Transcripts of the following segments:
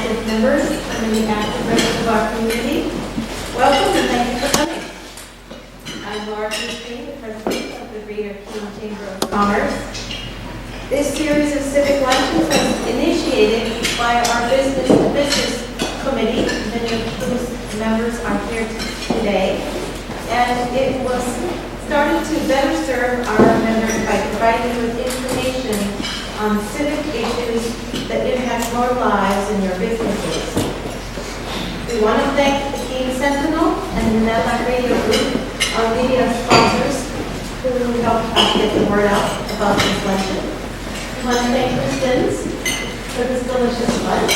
active members and the active members of our community. Welcome and thank you for coming. I'm Laura Keene, the president of the Greater Keene Chamber of Commerce. This series of civic luncheons was initiated by our business-to-business committee, many of whose members are here today, and it was started to better serve our members by providing them with information on civic issues that impact more lives in your businesses. We want to thank the Keene Sentinel and the Network Radio Group, our media sponsors, who helped us get the word out about this luncheon. We want to thank Kristins for this delicious lunch.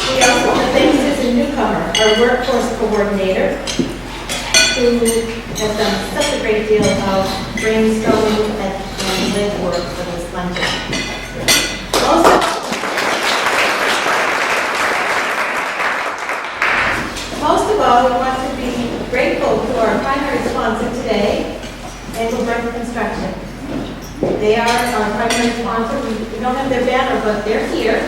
We also want to thank Susan Newcomer, our workforce coordinator, who has done such a great deal of brainstorming and live work for this luncheon. Most of all, we want to be grateful to our primary sponsor today, Engelberg Construction. They are our primary sponsor. We don't have their banner, but they're here.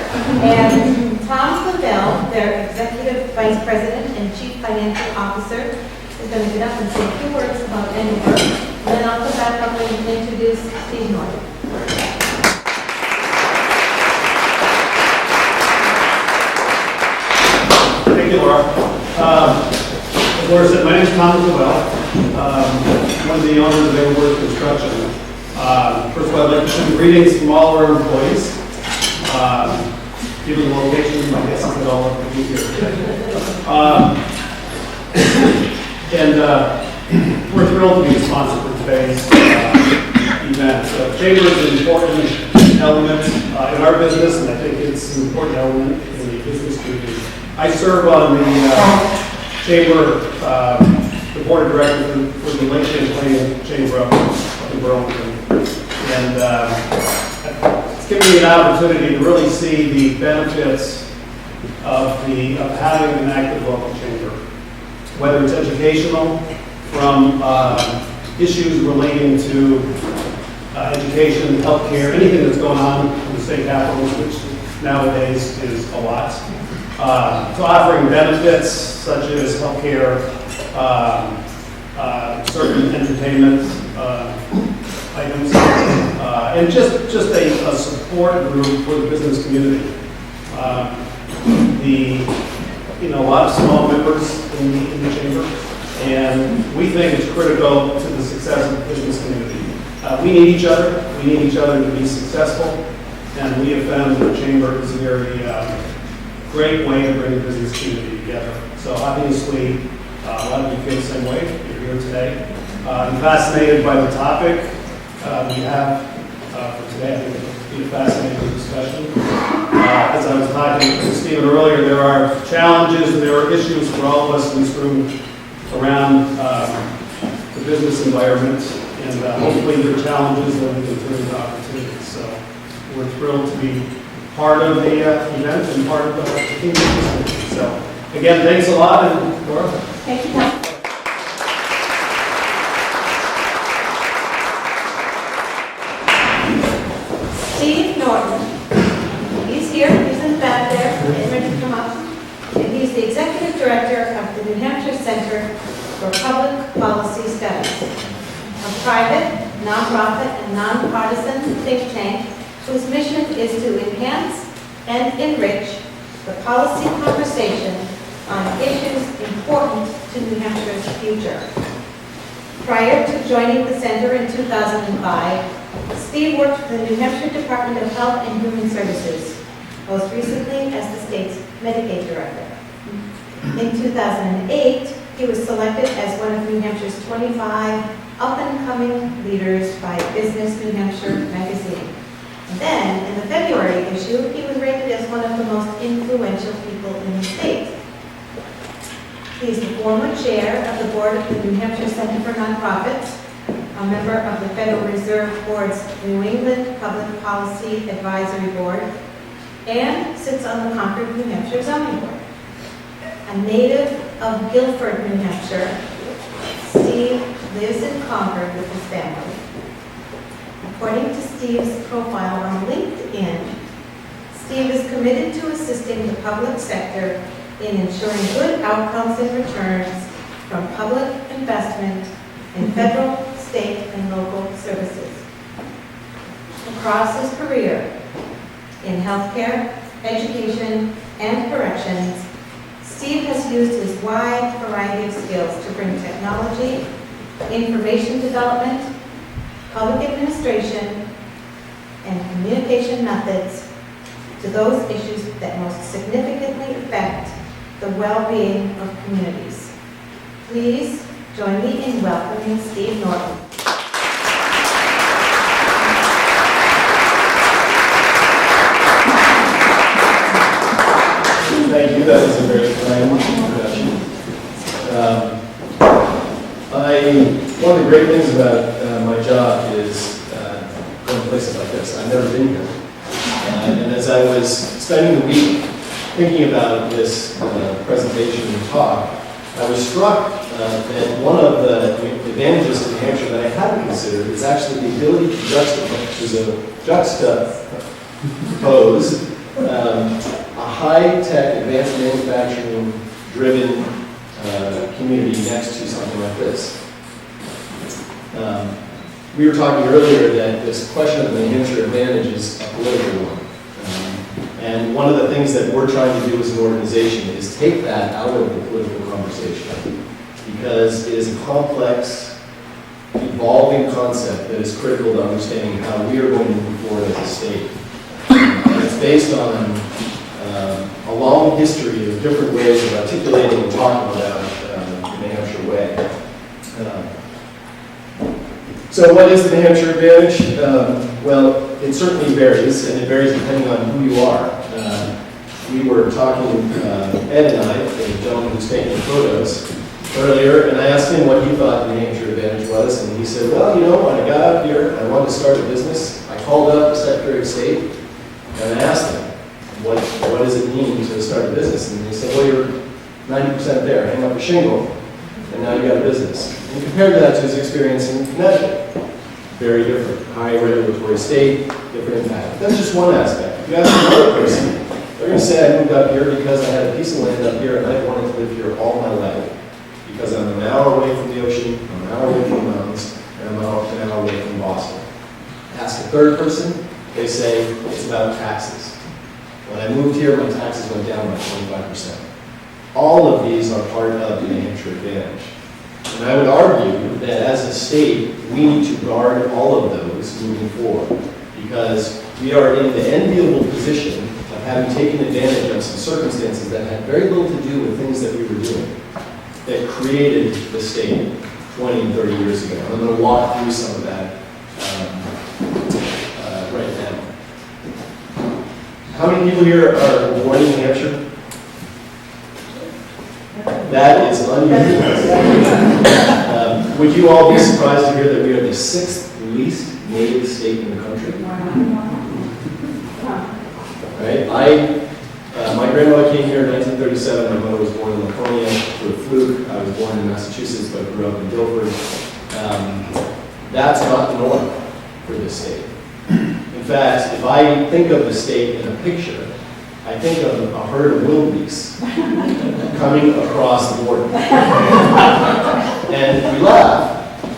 And Tom Clavel, their Executive Vice President and Chief Financial Officer, is going to get up and say a few words about Engelberg. And then I'll come back up and introduce Steve Norton. Thank you, Laura. As Laura said, my name is Tom Clavel. One of the owners of Engelberg Construction. First of all, I'd like to send greetings from all our employees. Given the location, my guess is that all of them will be here today. And we're thrilled to be the sponsor for today's event. Chamber is an important element in our business, and I think it's an important element in the business community. I serve on the Chamber, the board of directors for the Luncheon Chamber up in Burlington. And it's given me an opportunity to really see the benefits of having an active local chamber, whether it's educational, from issues relating to education, healthcare, anything that's going on in the state capitals, which nowadays is a lot. To offering benefits such as healthcare, certain entertainment items, and just a support group for the business community. A lot of small members in the chamber, and we think it's critical to the success of the business community. We need each other. We need each other to be successful, and we have found that the chamber is a very great way to bring the business community together. So obviously, a lot of you feel the same way. You're here today. I'm fascinated by the topic we have for today. I think it'll be a fascinating discussion. As I was talking to Stephen earlier, there are challenges and there are issues for all of us in this room around the business environment, and hopefully there are challenges that we can turn into opportunities. So we're thrilled to be part of the event and part of the Keene business. So again, thanks a lot, and Laura. Thank you, Tom. Steve Norton. He's here. He's in the back there. He's ready to come up. And he's the executive director of the New Hampshire Center for Public Policy Studies, a private, nonprofit, and nonpartisan think tank whose mission is to enhance and enrich the policy conversation on issues important to New Hampshire's future. Prior to joining the center in 2005, Steve worked for the New Hampshire Department of Health and Human Services, most recently as the state's Medicaid director. In 2008, he was selected as one of New Hampshire's 25 up-and-coming leaders by Business New Hampshire magazine. And then, in the February issue, he was rated as one of the most influential people in the state. He is the former chair of the board of the New Hampshire Center for Nonprofits, a member of the Federal Reserve Board's New England Public Policy Advisory Board, and sits on the Concord, New Hampshire Zoning Board. A native of Guilford, New Hampshire, Steve lives in Concord with his family. Steve's profile on LinkedIn, Steve is committed to assisting the public sector in ensuring good outcomes and returns from public investment in federal, state, and local services. Across his career in healthcare, education, and corrections, Steve has used his wide variety of skills to bring technology, information development, public administration, and communication methods to those issues that most significantly affect the well-being of communities. Please join me in welcoming Steve Norton. Thank you. That was a very kind introduction. One of the great things about my job is going to places like this. I've never been here. And as I was spending the week thinking about this presentation and talk, I was struck that one of the advantages of New Hampshire that I hadn't considered is actually the ability to juxtapose a high-tech, advanced manufacturing-driven community next to something like this. We were talking earlier that this question of the New Hampshire advantage is a political one. And one of the things that we're trying to do as an organization is take that out of the political conversation, because it is a complex, evolving concept that is critical to understanding how we are going to move forward as a state. And it's based on a long history of different ways of articulating and talking about the New Hampshire way. So what is the New Hampshire advantage? Well, it certainly varies, and it varies depending on who you are. We were talking, Ed and I, the gentleman who's taking the photos, earlier, and I asked him what he thought the New Hampshire advantage was, and he said, well, you know, when I got out here and I wanted to start a business, I called up the Secretary of State, and I asked him, what does it mean to start a business? And he said, well, you're 90% there, hang up a shingle, and now you got a business. And compared to that to his experience in Connecticut, very different. High regulatory state, different impact. That's just one aspect. If you ask another person, they're going to say I moved up here because I had a piece of land up here and I wanted to live here all my life. Because I'm an hour away from the ocean, I'm an hour away from the mountains, and I'm an hour away from Boston. Ask a third person, they say it's about taxes. When I moved here, my taxes went down by 25%. All of these are part of the New Hampshire advantage. And I would argue that as a state, we need to guard all of those moving forward, because we are in the enviable position of having taken advantage of some circumstances that had very little to do with things that we were doing that created the state 20 and 30 years ago. And I'm going to walk through some of that right now. How many people here are born in New Hampshire? That is unusual. Would you all be surprised to hear that we are the 6th least native state in the country? Right? My grandmother came here in 1937. My mother was born in Laconia through a fluke. I was born in Massachusetts, but grew up in Guilford. That's not the norm for this state. In fact, if I think of the state in a picture, I think of a herd of wildebeest coming across the border. And we laugh,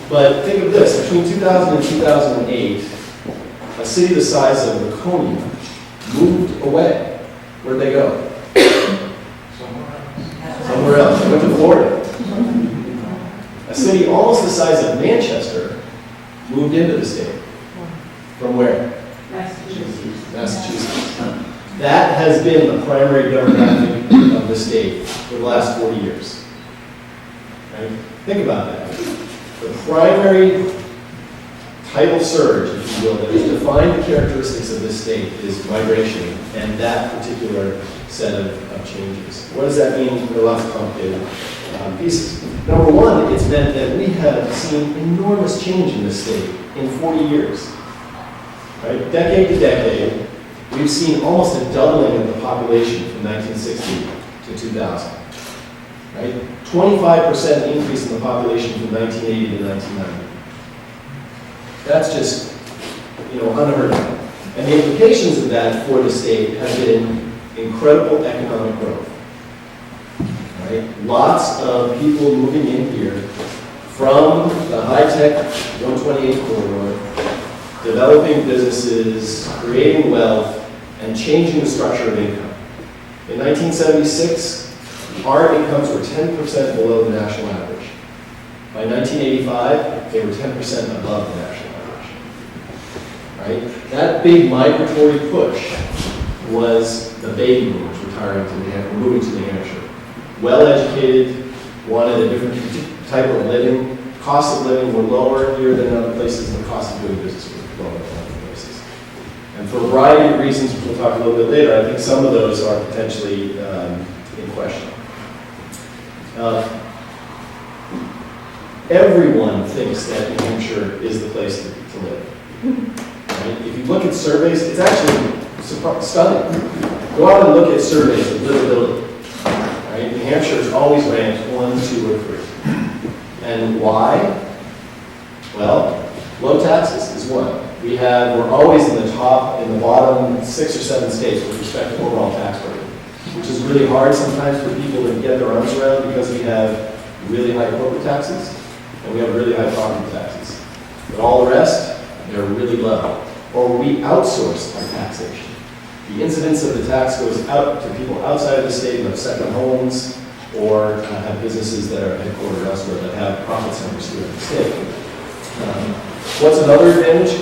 but think of this. Between 2000 and 2008, a city the size of Laconia moved away. Where'd they go? Somewhere else. They went to Florida. A city almost the size of Manchester moved into the state. From where? Massachusetts. That has been the primary demographic of the state for the last 40 years. Right? Think about that. The primary tidal surge, if you will, that has defined the characteristics of this state is migration and that particular set of changes. What does that mean? There are lots of complicated pieces. Number one, it's meant that we have seen enormous change in this state in 40 years. Right? Decade to decade, we've seen almost a doubling of the population from 1960 to 2000. Right? 25% increase in the population from 1980 to 1990. That's just unheard of. And the implications of that for the state have been incredible economic growth. Right? Lots of people moving in here from the high-tech 128 corridor, developing businesses, creating wealth, and changing the structure of income. In 1976, our incomes were 10% below the national average. By 1985, they were 10% above the national average. Right? That big migratory push was the baby boomers retiring to New Hampshire, moving to New Hampshire. Well-educated, wanted a different type of living. Costs of living were lower here than in other places, and the cost of doing business was lower than other places. And for a variety of reasons, which we'll talk a little bit later, I think some of those are potentially in question. Everyone thinks that New Hampshire is the place to live. Right? If you look at surveys, it's actually stunning. Go out and look at surveys of livability. Right? New Hampshire is always ranked 1, 2, or 3. And why? Well, low taxes is one. We're always in the bottom 6 or 7 states with respect to overall tax burden, which is really hard sometimes for people to get their arms around because we have really high corporate taxes and we have really high property taxes. But all the rest, they're really low. Or we outsource our taxation. The incidence of the tax goes out to people outside of the state who have second homes or have businesses that are headquartered elsewhere that have profit centers here in the state. What's another advantage?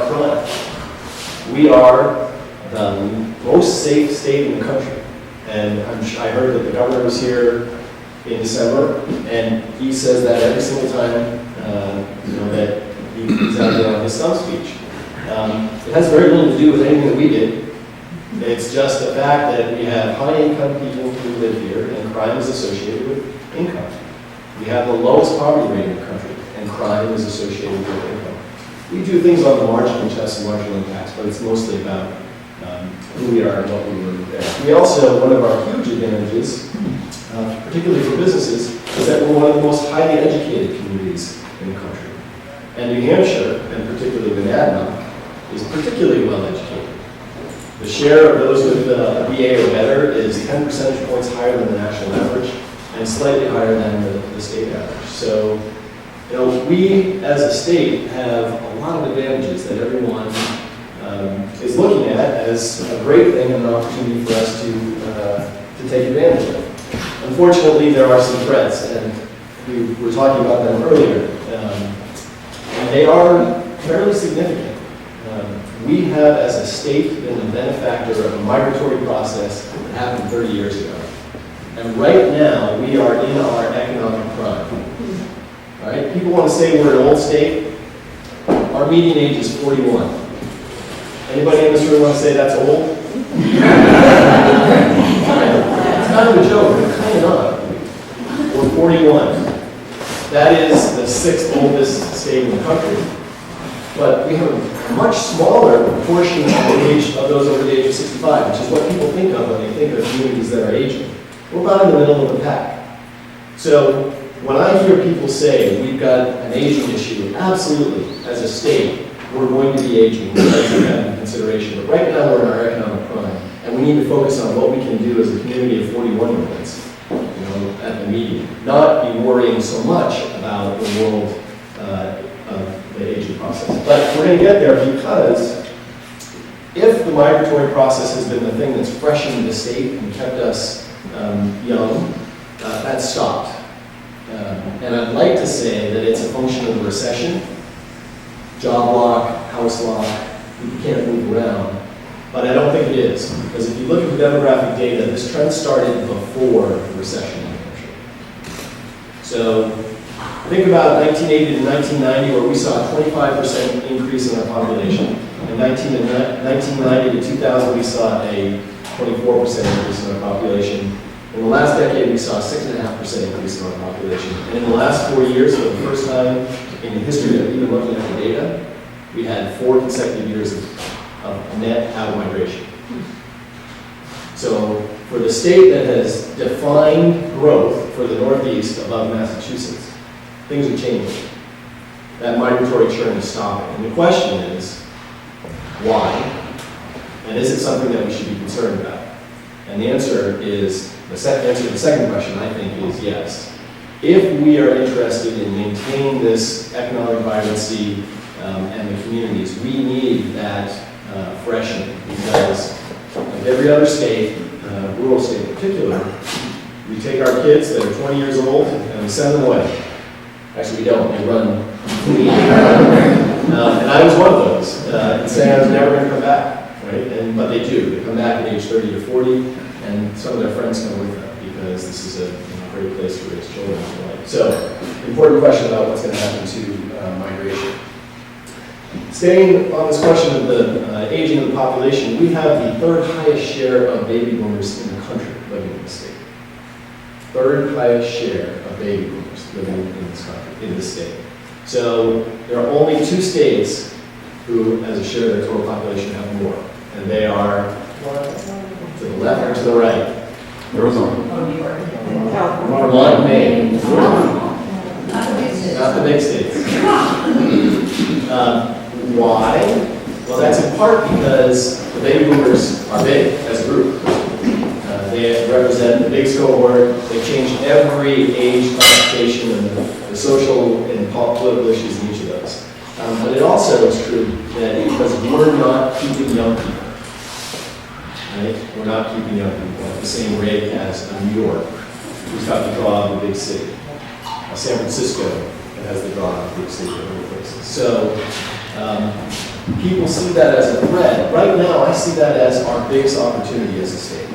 Crime. We are the most safe state in the country. And I heard that the governor was here in December, and he says that every single time that he's out there on his stump speech. It has very little to do with anything that we did. It's just the fact that we have high-income people who live here, and crime is associated with income. We have the lowest poverty rate in the country, and crime is associated with income. We do things on the margin which has some marginal impacts, but it's mostly about who we are and what we were there. We also, one of our huge advantages, particularly for businesses, is that we're one of the most highly educated communities in the country. And New Hampshire, and particularly Monadnock, is particularly well educated. The share of those with a BA or better is 10 percentage points higher than the national average and slightly higher than the state average. So, we as a state have a lot of advantages that everyone is looking at as a great thing and an opportunity for us to take advantage of. Unfortunately, there are some threats, and we were talking about them earlier, and they are fairly significant. We have, as a state, been the benefactor of a migratory process that happened 30 years ago. And right now, we are in our economic prime. All right? People want to say we're an old state. Our median age is 41. Anybody in this room want to say that's old? It's kind of a joke, but kind of not. We're 41. That is the 6th oldest state in the country. But we have a much smaller proportion of those over the age of 65, which is what people think of when they think of communities that are aging. We're about in the middle of the pack. So when I hear people say we've got an aging issue, absolutely, as a state, we're going to be aging. We have to take that into consideration. But right now we're in our economic prime, and we need to focus on what we can do as a community of 41-year-olds, at the median. Not be worrying so much about the world of the aging process. But we're going to get there because if the migratory process has been the thing that's freshened the state and kept us young, that's stopped. And I'd like to say that it's a function of the recession, job lock, house lock, you can't move around. But I don't think it is, because if you look at the demographic data, this trend started before the recession in New Hampshire. So think about 1980 to 1990, where we saw a 25% increase in our population. In 1990 to 2000, we saw a 24% increase in our population. In the last decade, we saw a 6.5% increase in our population. And in the last 4 years, for the first time in the history of even looking at the data, we had 4 consecutive years of net out-migration. So for the state that has defined growth for the Northeast above Massachusetts, things are changing. That migratory churn is stopping. And the question is, Why? And is it something that we should be concerned about? And the answer is, answer to the second question, I think, is yes. If we are interested in maintaining this economic vibrancy and the communities, we need that freshening, because like every other state, rural state in particular, we take our kids that are 20 years old and we send them away. Actually, we don't. They run. And I was one of those, and saying I was never going to come back, right? But they do. They come back at age 30 to 40, and some of their friends come with them because this is a great place to raise children. So, important question about what's going to happen to migration. Staying on this question of the aging of the population, we have the third highest share of baby boomers in the country living in the state. Third highest share of baby boomers living in this country, in this state. So there are only 2 states who, as a share of their total population, have more. And they are to the left or to the right? Arizona. Vermont, Maine. Not the big states. Why? Well, that's in part because the baby boomers are big as a group. They represent the biggest cohort. They change every age classification and the social and political issues in each of those. But it also is true that because we're not keeping young people, right? We're not keeping young people at the same rate as New York, who's got the draw of the big city. San Francisco has the draw of the big city in other places. So people see that as a threat. Right now, I see that as our biggest opportunity as a state.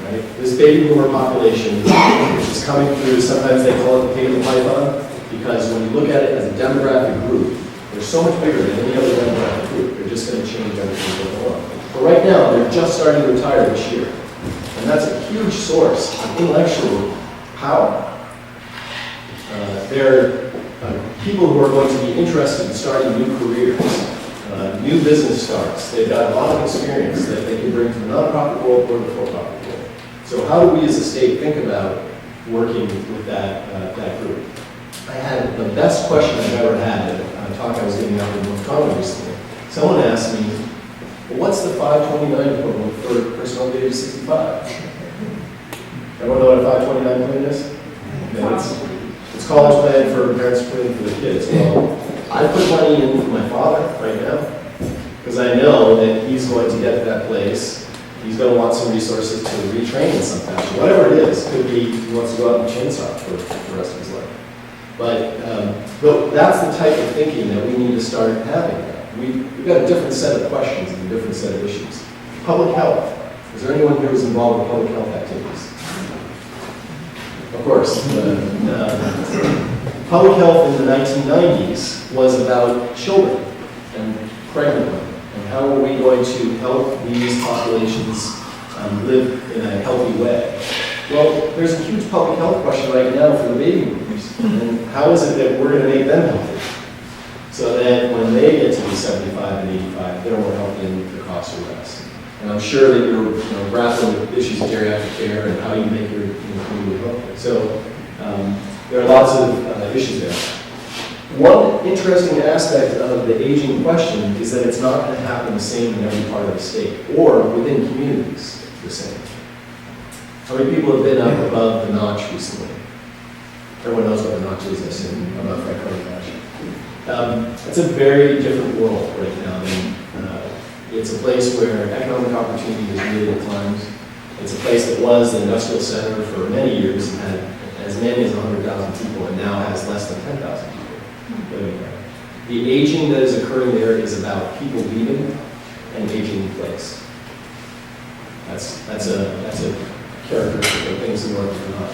Right? This baby boomer population, which is coming through, sometimes they call it the pay of the python, because when you look at it as a demographic group, they're so much bigger than any other demographic group. They're just going to change everything going on. But right now, they're just starting to retire this year. And that's a huge source of intellectual power. They're people who are going to be interested in starting new careers, new business starts. They've got a lot of experience that they can bring to the nonprofit world or the for-profit world. So how do we as a state think about working with that group? I had the best question I've ever had at a talk I was giving out in North Carolina recently. Someone asked me, well, what's the 529 equivalent for a person over the age of 65? Everyone know what a 529 plan is? Okay, it's college plan for parents putting for the kids. Well, I put money in for my father right now because I know that he's going to get to that place. He's going to want some resources to retrain in some fashion. Whatever it is, could be he wants to go out and chainsaw for the rest of his life. But that's the type of thinking that we need to start having now. We've got a different set of questions and a different set of issues. Public health. Is there anyone here who's involved with public health activities? Of course. Public health in the 1990s was about children and pregnant women. And how are we going to help these populations live in a healthy way? Well, there's a huge public health question right now for the baby boomers. And how is it that we're going to make them healthy? So that when they get to be 75 and 85, they're more healthy and the costs are less. And I'm sure that you're grappling with issues of geriatric care and how you make your community healthy. So there are lots of issues there. One interesting aspect of the aging question is that it's not going to happen the same in every part of the state or within communities the same. How many people have been up above the notch recently? Everyone knows what the notch is, I assume. I'm not Frank Notch. It's a very different world right now. It's a place where economic opportunity has really declined. It's a place that was the industrial center for many years and had as many as 100,000 people and now has less than 10,000 people living there. The aging that is occurring there is about people leaving and aging in place. That's a characteristic of things in Norton or not.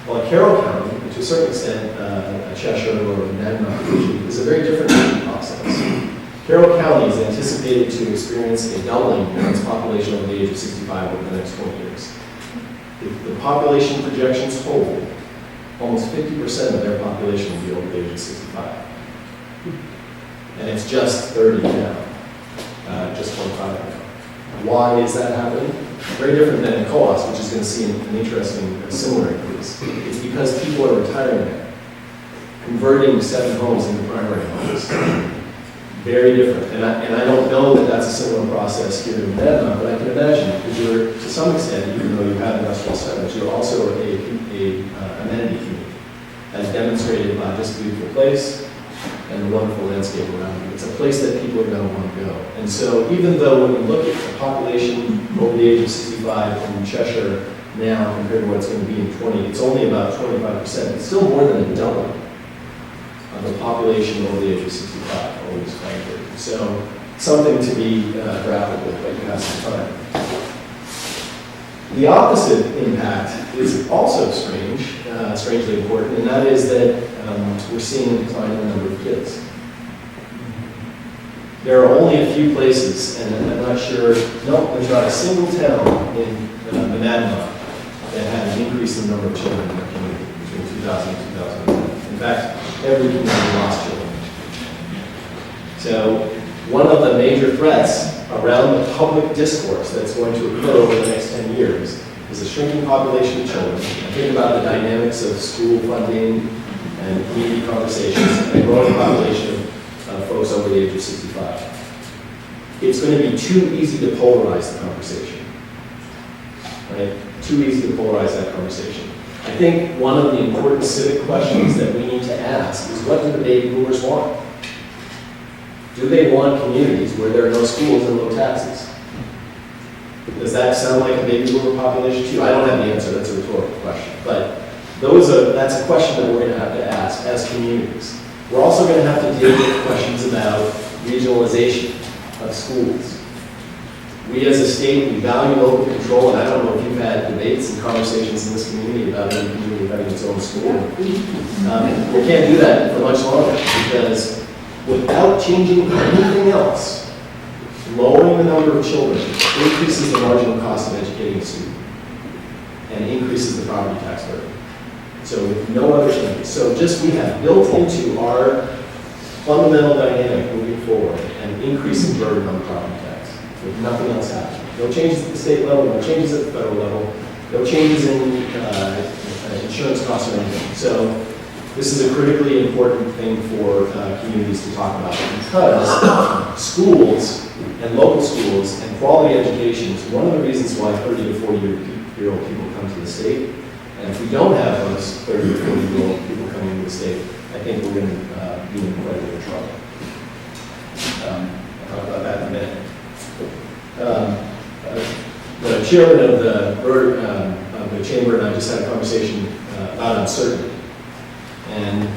Well, Carroll County, and to a certain extent Cheshire or Nantucket region, is a very different aging process. Carroll County is anticipated to experience a doubling in its population over the age of 65 over the next 20 years. If the population projections hold, almost 50% of their population will be over the age of 65. And it's just 30 now, just 25 now. Why is that happening? Very different than in COAS, which is going to see an interesting similar increase. It's because people are retiring there, converting 7 homes into primary homes. Very different. And I don't know that that's a similar process here in Denmark, but I can imagine, because you're, to some extent, even though you have industrial centers, you're also a amenity community, as demonstrated by this beautiful place and the wonderful landscape around you. It's a place that people are going to want to go. And so even though when you look at the population over the age of 65 in Cheshire now compared to what it's going to be in 20, it's only about 25%. It's still more than a double of the population over the age of 65 over this time period. So something to be grappled with, but you have some time. The opposite impact is also strange, strangely important, and that is that we're seeing a decline in the number of kids. There are only a few places, and I'm not sure, no, there's not a single town in Manhattan that had an increase in the number of children in their community between 2000 and 2010. In fact, every community lost children. So one of the major threats around the public discourse that's going to occur over the next 10 years is a shrinking population of children. And think about the dynamics of school funding and community conversations and a growing population of folks over the age of 65. It's going to be too easy to polarize the conversation, right? Too easy to polarize that conversation. I think one of the important civic questions that we need to ask is, what do the baby boomers want? Do they want communities where there are no schools and low taxes? Does that sound like a baby boomer population to you? I don't have the answer, that's a rhetorical question. But that's a question that we're going to have to ask as communities. We're also going to have to deal with questions about regionalization of schools. We as a state, we value local control, and I don't know if you've had debates and conversations in this community about any community having its own school. We can't do that for much longer, because without changing anything else, lowering the number of children increases the marginal cost of educating a student and increases the property tax burden. So with no other changes. So just we have built into our fundamental dynamic moving forward an increasing burden on property tax with nothing else happening. No changes at the state level, no changes at the federal level, no changes in insurance costs or anything. So this is a critically important thing for communities to talk about, because schools and local schools and quality education is one of the reasons why 30 to 40-year-old people come to the state. And if we don't have those 30 to 40-year-old people coming into the state, I think we're going to be in quite a bit of trouble. I'll talk about that in a minute. The chairman of the chamber and I just had a conversation about uncertainty. And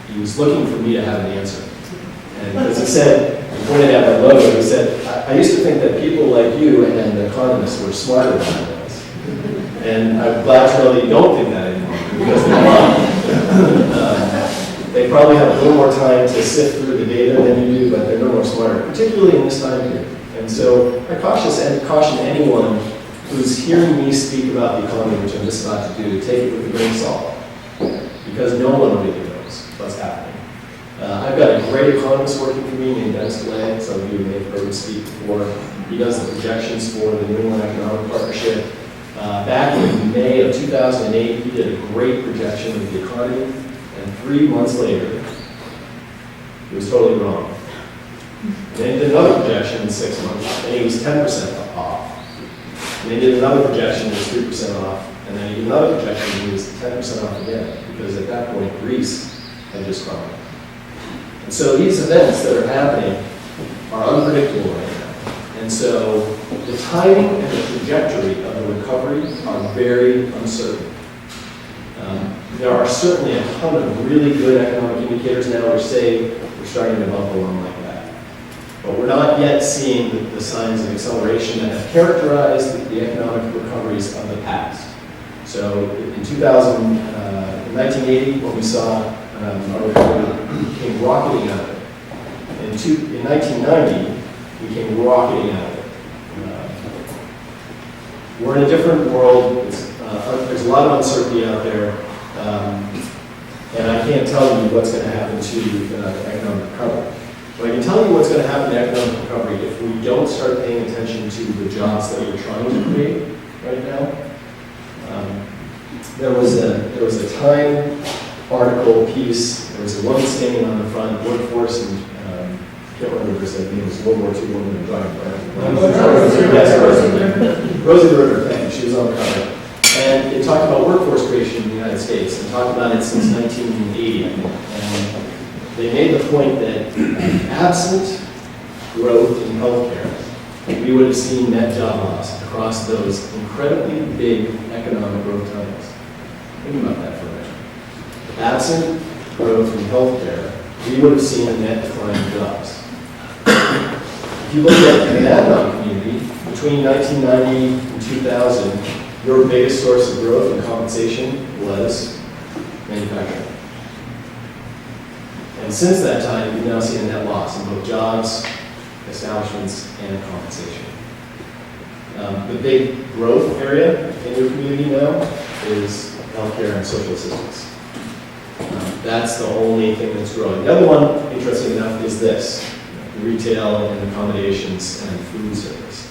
he was looking for me to have an answer. And as he said, he pointed out my logo, he said, I used to think that people like you and economists were smarter than I was. And I'm glad to know that you don't think that anymore, because they're not. They probably have a little more time to sift through the data than you do, but they're no more smarter, particularly in this time period. And so I caution anyone who's hearing me speak about the economy, which I'm just about to do, to take it with a grain of salt, because no one really knows what's happening. I've got a great economist working for me named Dennis DeLay. Some of you may have heard him speak before. He does the projections for the New England Economic Partnership. Back in May of 2008, he did a great projection of the economy, and 3 months later, he was totally wrong. And then he did another projection in 6 months, and he was 10% off. And he did another projection, and he was 3% off. And then he did another projection, and he was 10% off again, because at that point, Greece had just crumbled. And so these events that are happening are unpredictable right now. And so the timing and the trajectory of the recovery are very uncertain. There are certainly a ton of really good economic indicators now which say we're starting to bump along like that. But we're not yet seeing the signs of acceleration that have characterized the economic recoveries of the past. So in 1980, what we saw, our recovery came rocketing out of it. In 1990, we came rocketing out of it. We're in a different world. There's a lot of uncertainty out there. And I can't tell you what's going to happen to economic recovery. But I can tell you what's going to happen to economic recovery if we don't start paying attention to the jobs that we're trying to create right now. There was a Time article piece. There was a woman standing on the front, workforce and can't remember her name, it was World War II woman in driving around. Rosie. Yes, Rosie the River, thank you, she was on the cover. And it talked about workforce creation in the United States, and talked about it since 1980, I think. And they made the point that absent growth in healthcare, we would have seen net job loss across those incredibly big economic growth times. Think about that for a minute. Absent growth in healthcare, we would have seen a net decline in jobs. If you look at the Mad community, between 1990 and 2000, your biggest source of growth and compensation was manufacturing. And since that time, we've now seen a net loss in both jobs, establishments, and compensation. The big growth area in your community now is healthcare and social assistance. That's the only thing that's growing. The other one, interesting enough, is this, retail and accommodations and food service.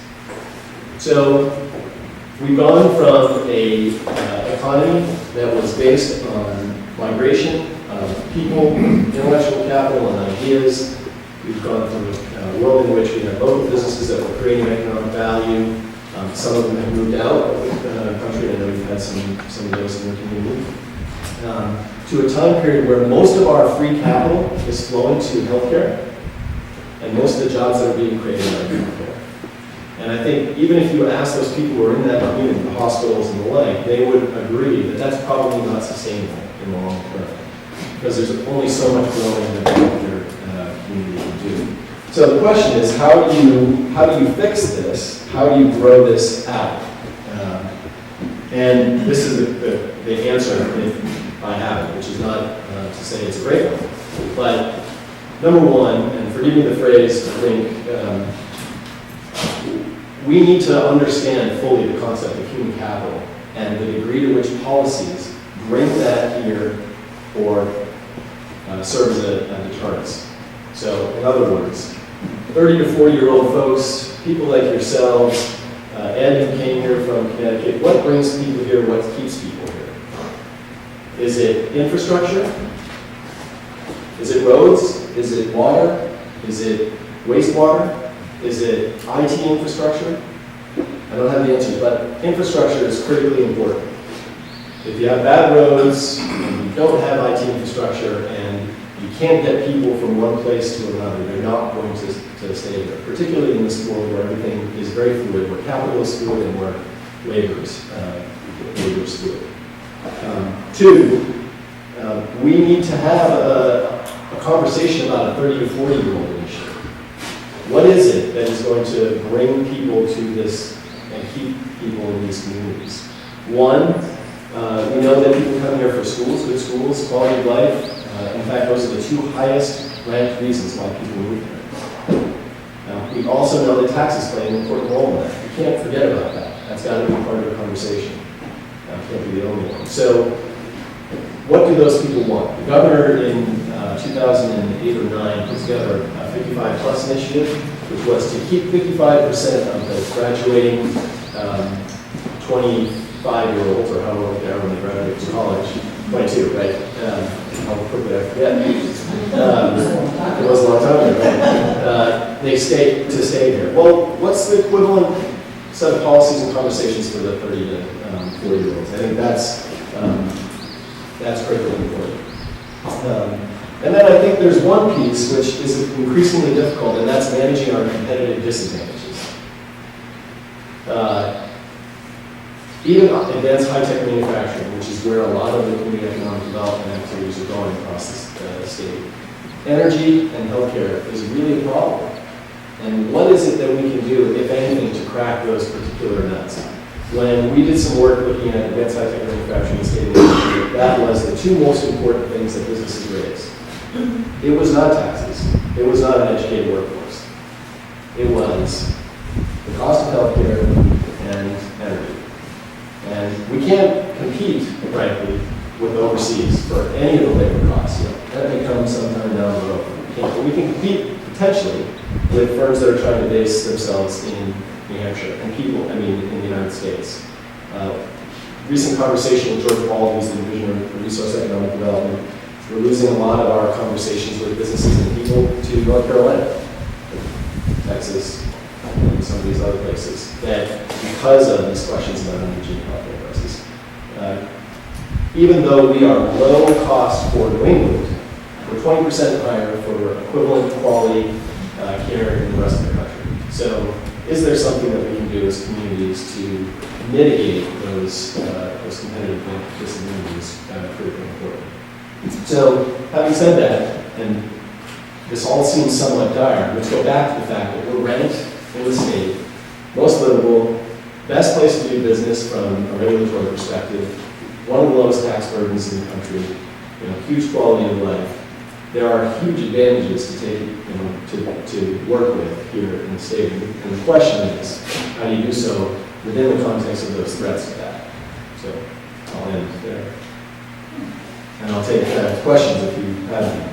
So we've gone from a economy that was based on migration of people, intellectual capital, and ideas. We've gone from a world in which we have local businesses that were creating economic value. Some of them have moved out of the country, and I know we've had some of those in the community. To a time period where most of our free capital is flowing to healthcare, and most of the jobs that are being created are in healthcare. And I think even if you ask those people who are in that community, the hospitals and the like, they would agree that that's probably not sustainable in the long term, because there's only so much growing that the healthcare community can do. So the question is, how do you fix this? How do you grow this out? And this is the answer, if I have it, which is not to say it's a great one. But number one, and forgive me the phrase, I think we need to understand fully the concept of human capital and the degree to which policies bring that here or serve as a deterrence. So in other words, 30 to 40-year-old folks, people like yourselves, Ed who came here from Connecticut, what brings people here, what keeps people here? Is it infrastructure? Is it roads? Is it water? Is it wastewater? Is it IT infrastructure? I don't have the answer, but infrastructure is critically important. If you have bad roads, and you don't have IT infrastructure, and you can't get people from one place to another, they're not going to stay there, particularly in this world where everything is very fluid, where capital is fluid and where labor is fluid. Two, we need to have a conversation about a 30 to 40-year-old initiative. What is it that is going to bring people to this and keep people in these communities? One, we know that people come here for schools, good schools, quality of life. In fact, those are the two highest ranked reasons why people move here. We also know that taxes play an important role in that. We can't forget about that. That's got to be part of the conversation. Can't be the only one. So, what do those people want? The governor in 2008 or 9 put together a 55+ initiative, which was to keep 55% of the graduating 25-year-olds, or however they are when they graduate from college, 22, right? How quickly I forget. It was a long time ago, right? They stay here. Well, what's the equivalent set of policies and conversations for the 30 to 40-year-olds? I think that's critically important. And then I think there's one piece which is increasingly difficult, and that's managing our competitive disadvantages. Even advanced high-tech manufacturing, which is where a lot of the community economic development activities are going across the state. Energy and healthcare is really a problem. And what is it that we can do, if anything, to crack those particular nuts? When we did some work looking at advanced high-tech manufacturing in the state of Michigan, that was the two most important things that businesses raised. It was not taxes. It was not an educated workforce. It was the cost of healthcare and energy. And we can't compete, frankly, with overseas for any of the labor costs. That may come sometime down the road. But we can compete potentially with firms that are trying to base themselves in New Hampshire and people, in the United States. Recent conversation with George Ball, who's the Division of Resource Economic Development. We're losing a lot of our conversations with businesses and people to North Carolina. because of these questions about emerging healthcare prices. Even though we are low cost for New England, we're 20% higher for equivalent quality care in the rest of the country. So is there something that we can do as communities to mitigate those competitive disadvantages critically important? So having said that, and this all seems somewhat dire, let's go back to the fact that we're ranked in the state most livable, best place to do business from a regulatory perspective, one of the lowest tax burdens in the country, huge quality of life. There are huge advantages to take, to work with here in the state. And the question is, how do you do so within the context of those threats to that? So I'll end there. And I'll take questions if you have any.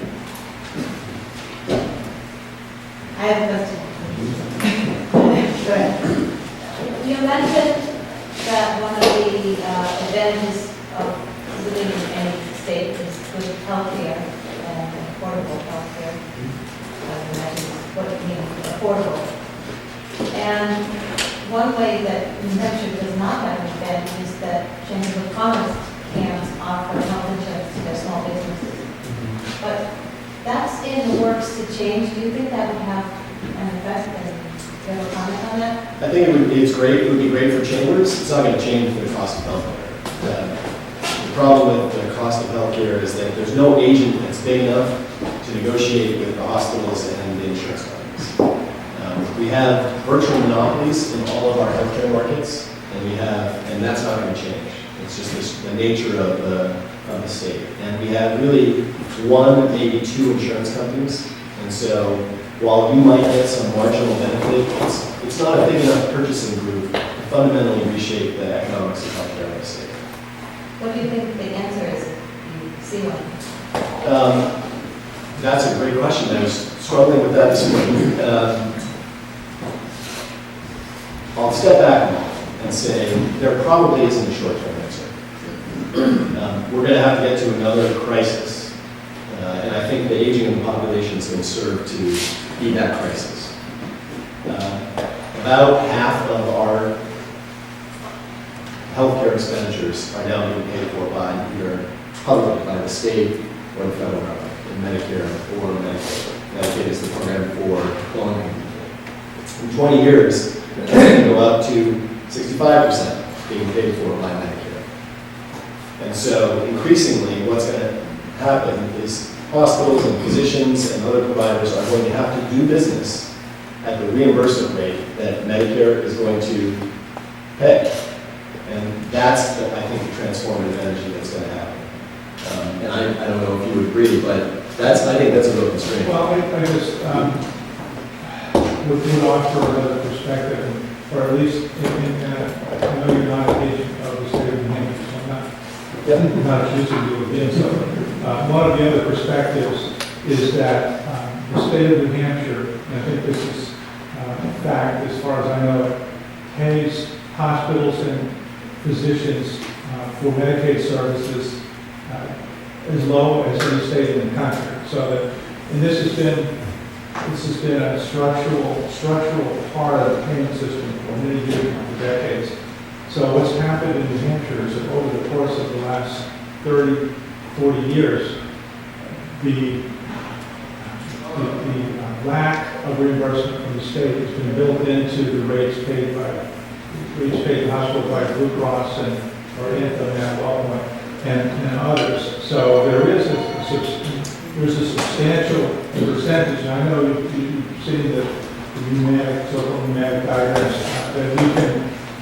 I have a question. Go ahead. You mentioned that one of the advantages of living in any state is good healthcare and affordable healthcare. What it means, affordable. And one way that New Hampshire does not have an advantage is that Chambers of Commerce can't offer health insurance to their small businesses. But that's in the works to change. Do you think that would have an effect? And do you have a comment on that? I think it's great. It would be great for Chambers. It's not going to change the cost of healthcare. The problem with the cost of healthcare is that there's no agent that's big enough to negotiate with the hospitals and the insurance companies. We have virtual monopolies in all of our healthcare markets, and that's not going to change. It's just the nature of the state. And we have really one, maybe two insurance companies. And so while you might get some marginal benefit, it's not a big enough purchasing group to fundamentally reshape the economics of healthcare in the state. What do you think the answer is if you see one? That's a great question. I was struggling with that this morning. I'll step back and say there probably isn't a short-term answer. We're going to have to get to another crisis, and I think the aging of the population is going to serve to be that crisis. About half of our healthcare expenditures are now being paid for by either public, by the state, or the federal government. Medicare or Medicaid. Medicaid is the program for low-income people. In 20 years, it's going to go up to 65% being paid for by Medicare. And so increasingly what's going to happen is hospitals and physicians and other providers are going to have to do business at the reimbursement rate that Medicare is going to pay. And that's, I think, the transformative energy that's going to happen. And I don't know if you would agree, but I think that's a real constraint. Well, I just would offer another perspective, or at least, I know you're not an agent of the state of New Hampshire, so I'm not accusing you of being so. One of the other perspectives is that the state of New Hampshire, and I think this is a fact as far as I know, pays hospitals and physicians for Medicaid services as low as any state in the country. So that, and this has been a structural part of the payment system for many years, for decades. So what's happened in New Hampshire is that over the course of the last 30, 40 years, the lack of reimbursement from the state has been built into the rates paid in hospital by Blue Cross or Anthem now, and others. So there is there's a substantial percentage, and I know you've seen the so-called pneumatic diagrams, that we can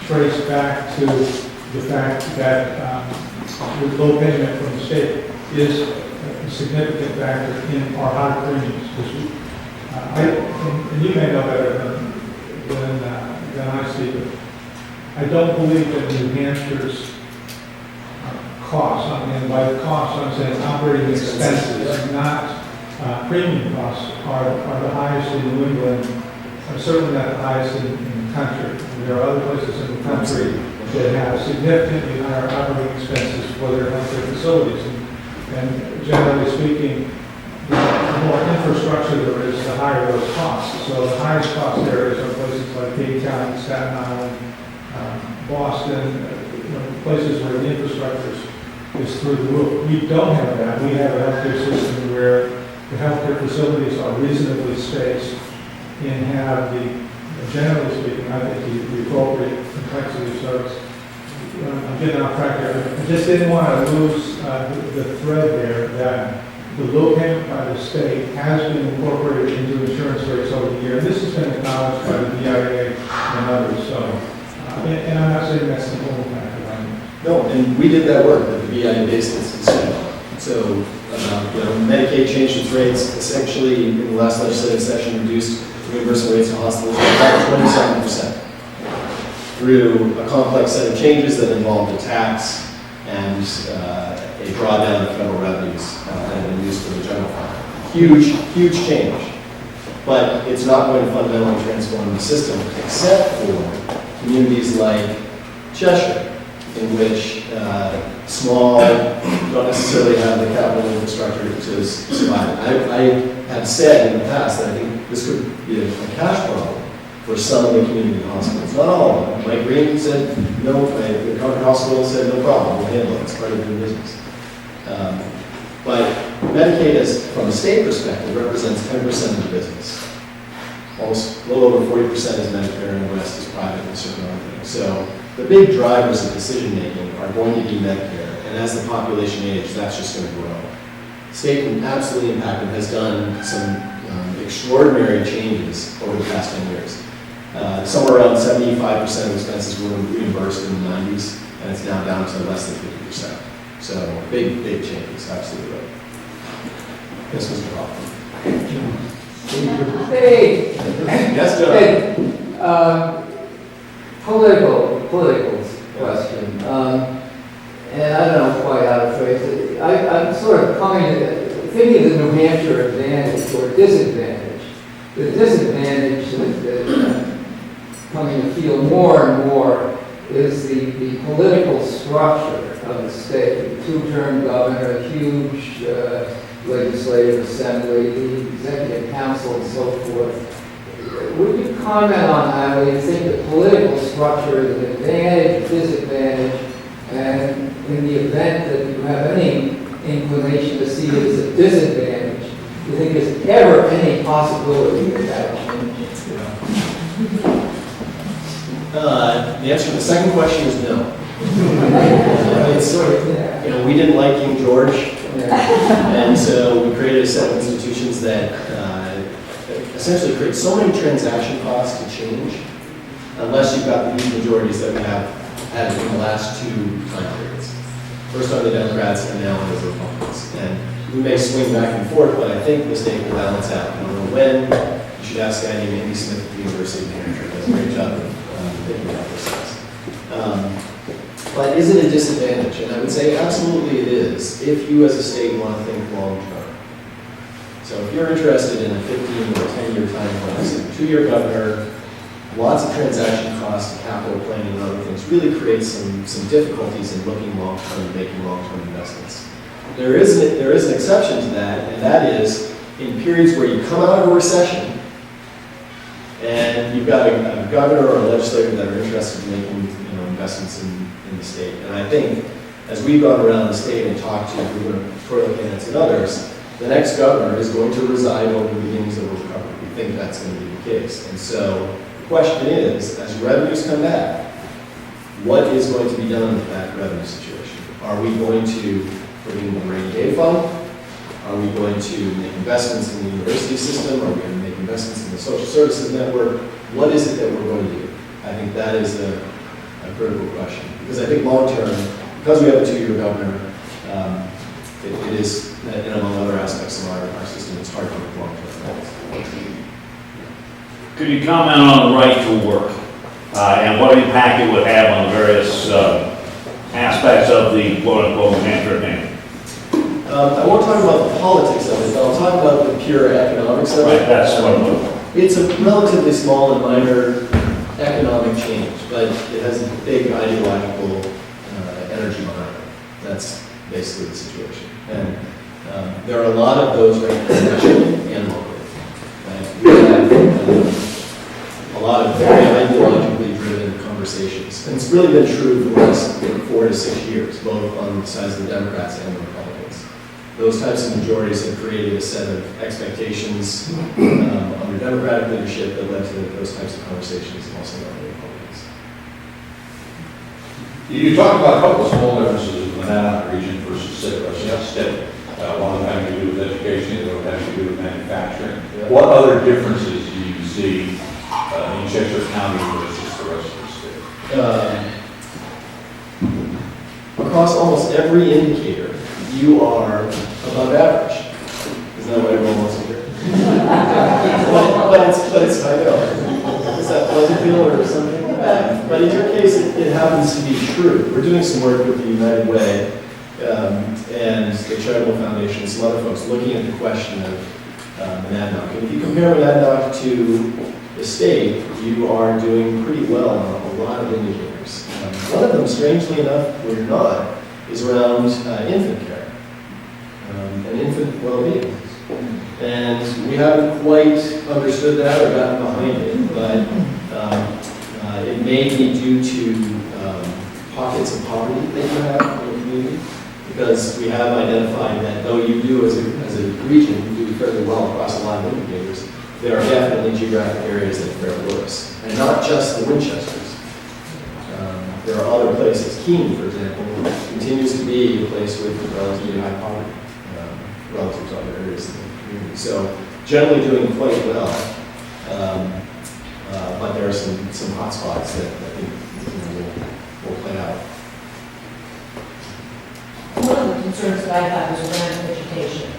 trace back to the fact that the low payment from the state is a significant factor in our high premiums. And you may know better than I see, but I don't believe that New Hampshire's costs, and by the costs I'm saying operating expenses, not premium costs, are the highest in New England, are certainly not the highest in the country. There are other places in the country that have significantly higher operating expenses for their healthcare facilities. And generally speaking, the more infrastructure there is, the higher those costs. So the highest cost areas are places like Keene County, Staten Island, Boston, places where the infrastructure is through the roof. We don't have that. We have a healthcare system where the healthcare facilities are reasonably spaced and have generally speaking, I think the appropriate complexity of service. I'm getting off track here. I just didn't want to lose the thread there that the low payment by the state has been incorporated into insurance rates over the year. And this has been acknowledged by the BIA and others. So, and I'm not saying that's the whole factor. No, and we did that work that the BIA based its decision on. So, Medicaid changed its rates, essentially in the last legislative session reduced reimbursement rates to hospitals by about 27% through a complex set of changes that involved a tax and a drawdown of federal revenues that had been used for the general fund. Huge change. But it's not going to fundamentally transform the system, except for communities like Cheshire, in which small don't necessarily have the capital infrastructure to survive. I have said in the past that I think this could be a cash problem for some of the community hospitals. Not all of them. Mike Green said no, the Concord Hospital said no problem, we'll handle it, it's part of doing business. But Medicaid, from a state perspective, represents 10% of the business. Almost a little over 40% is Medicare and the rest is private and certain other things. So the big drivers of decision making are going to be Medicare, and as the population ages, that's just going to grow. State absolutely impacted has done some extraordinary changes over the past 10 years. Somewhere around 75% of expenses were reimbursed in the 90s, and it's now down to less than 50%. So big changes, absolutely right. Yes, Mr. Hoffman. Hey, Yes, John. hey, political question, and I don't know quite how to phrase it. I'm sort of thinking of the New Hampshire advantage or disadvantage. The disadvantage that I'm coming to feel more and more is the political structure of the state. Two-term governor, a huge legislative assembly, the executive council, and so forth. Would you comment on how you think the political structure is an advantage, disadvantage, and in the event that you have any inclination to see it as a disadvantage, do you think there's ever any possibility of that change? The answer to the second question is no. It's sort of, we didn't like King George, and so we created a set of institutions that essentially create so many transaction costs to change, unless you've got the huge majorities that we have had in the last two time periods. First on the Democrats and now on the Republicans. And we may swing back and forth, but I think the state will balance out. I don't know when. You should ask a guy named Andy Smith at the University of New Hampshire. He does a great job of thinking about this stuff. But is it a disadvantage? And I would say absolutely it is, if you as a state want to think long term. So if you're interested in a 15 or 10-year time horizon, 2-year governor, lots of transaction costs, capital planning and other things, really creates some difficulties in looking long term and making long-term investments. There is an exception to that, and that is in periods where you come out of a recession and you've got a governor or a legislator that are interested in making investments in the state. And I think as we've gone around the state and talked to gubernatorial candidates and others, the next governor is going to reside over the beginnings of a recovery. We think that's going to be the case. And so the question is, as revenues come back, what is going to be done with that revenue situation? Are we going to put in the rainy day fund? Are we going to make investments in the university system? Are we going to make investments in the social services network? What is it that we're going to do? I think that is a critical question. Because I think long term, because we have a 2-year governor, it is, and among other aspects of our system, it's hard to make long term. Could you comment on the right to work and what impact it would have on the various aspects of the quote-unquote New Hampshire Advantage? I won't talk about the politics of it, but I'll talk about the pure economics of it. Right, that's what I'm looking for. It's a relatively small and minor economic change, but it has a big ideological energy behind it. That's basically the situation. And there are a lot of those right now, nationally and locally. We have a lot of very ideologically driven conversations voters. And it's really been true for the last 4 to 6 years, both on the sides of the Democrats and the Republicans. Those types of majorities have created a set of expectations under Democratic leadership that led to those types of conversations also on the Republicans. You talked about a couple of small differences in the Monadnock region versus Civic. One of them having to do with education, the other having to do with manufacturing. Yeah. What other differences do you see in Cheshire County versus the rest of the state? Across almost every indicator, you are above average. Isn't that what everyone wants to hear? but it's, I know. Is that Pleasantville or something? But in your case, it happens to be true. We're doing some work with the United Way and the Charitable Foundation, some other folks, looking at the question of Monadnock. And if you compare Monadnock to the state, you are doing pretty well on a lot of indicators. One of them, strangely enough, where you're not, is around infant care and infant well-being. And we haven't quite understood that or gotten behind it, but it may be due to pockets of poverty that you have in the community, because we have identified that though you do as a region, you do fairly well across a lot of indicators, there are definitely geographic areas that fare worse, and not just the Winchesters. There are other places. Keene, for example, continues to be a place with relatively high poverty relative to other areas of the community. So generally doing quite well, but there are some hot spots that I think will play out. One of the concerns that I have is around education.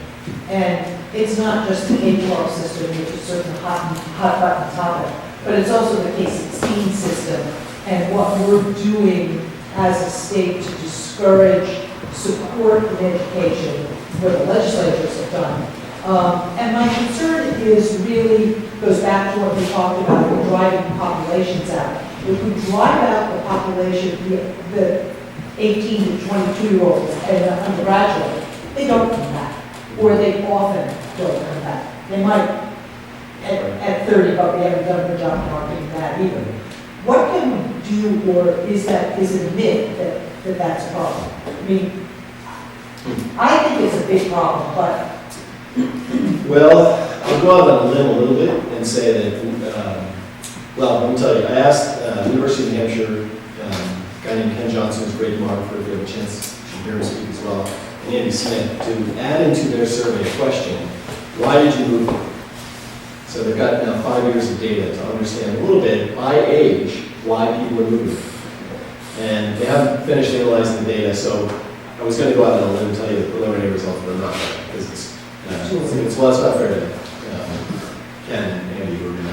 And it's not just the K-12 system, which is certainly a hot button topic, but it's also the K-16 system and what we're doing as a state to discourage support in education, what the legislatures have done. And my concern is really, goes back to what we talked about, we're driving populations out. If we drive out the population, the 18 to 22-year-olds and the undergraduate, they don't come back, or they often don't come back. They might at 30, but we haven't done a good job marketing that either. What can we do, or is it a myth that that's a problem? I mean, I think it's a big problem, but... Well, I'll go out on a limb a little bit and say that, well, let me tell you, I asked University of New Hampshire, a guy named Ken Johnson, who's a great demographer, if you have a chance to hear him speak as well, and Andy Smith, to add into their survey a question, why did you move? So they've got now 5 years of data to understand a little bit, by age, why people are moving. And they haven't finished analyzing the data, so I was going to go out on a limb and tell you the preliminary results, but I'm not, because it's not fair to Ken and Andy who are going to